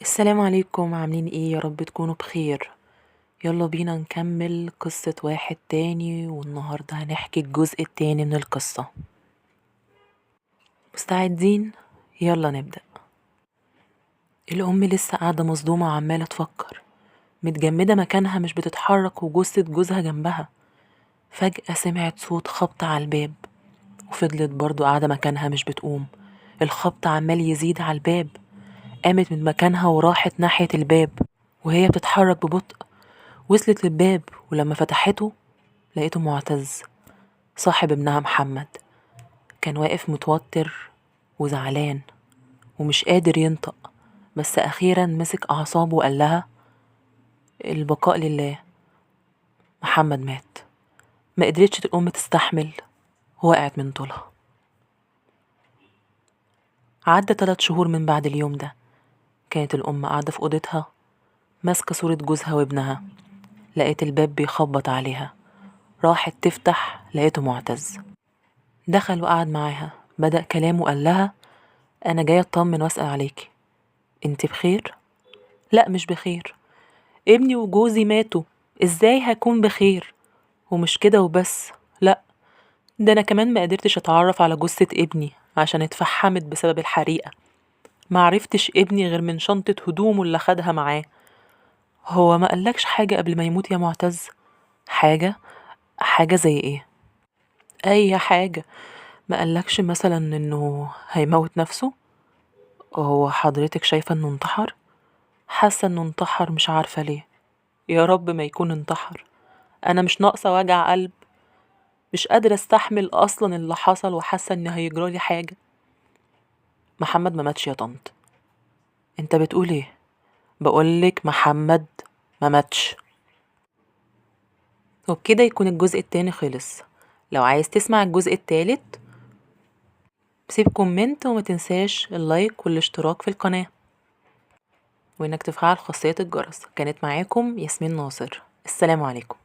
السلام عليكم، عاملين ايه؟ يا رب تكونوا بخير. يلا بينا نكمل قصة واحد تاني، والنهاردة هنحكي الجزء التاني من القصة. مستعدين؟ يلا نبدأ. الأم لسه قاعدة مصدومة وعمالة تفكر، متجمدة مكانها مش بتتحرك، وجثة جوزها جنبها. فجأة سمعت صوت خبط على الباب، وفضلت برضو قاعدة مكانها مش بتقوم. الخبط عمال يزيد على الباب. قامت من مكانها وراحت ناحية الباب، وهي بتتحرك ببطء. وصلت للباب، ولما فتحته لقيته معتز، صاحب ابنها محمد. كان واقف متوتر وزعلان ومش قادر ينطق، بس أخيرا مسك أعصابه وقال لها: البقاء لله، محمد مات. ما قدرتش الأم تستحمل، ووقعت من طولها. عدى 3 شهور من بعد اليوم ده. كانت الأم قاعدة في أوضتها ماسكة صورة جوزها وابنها. لقيت الباب بيخبط عليها. راحت تفتح، لقيته معتز. دخل وقعد معاها، بدأ كلامه قال لها: أنا جاية أطمن وأسأل عليكي، انت بخير؟ لا مش بخير، ابني وجوزي ماتوا، ازاي هكون بخير؟ ومش كده وبس، لا، ده انا كمان ما قدرتش اتعرف على جثة ابني عشان اتفحمت بسبب الحريقة. ما عرفتش ابني غير من شنطة هدومه اللي خدها معاه. هو ما قالكش حاجة قبل ما يموت يا معتز؟ حاجة؟ حاجة زي ايه؟ اي حاجة. ما قالكش مثلا انه هيموت نفسه؟ هو حضرتك شايفة انه انتحر؟ حاسة انه انتحر، مش عارفة ليه. يا رب ما يكون انتحر. انا مش ناقصة وجع قلب، مش قادرة استحمل اصلا اللي حصل، وحاسة ان هيجرالي حاجة. محمد ما ماتش يا طنط. انت بتقول ايه؟ بقولك محمد ما ماتش. وبكده يكون الجزء التاني خلص. لو عايز تسمع الجزء التالت سيب كومنت، وما تنساش اللايك والاشتراك في القناة، وانك تفعل خاصية الجرس. كانت معاكم ياسمين ناصر، السلام عليكم.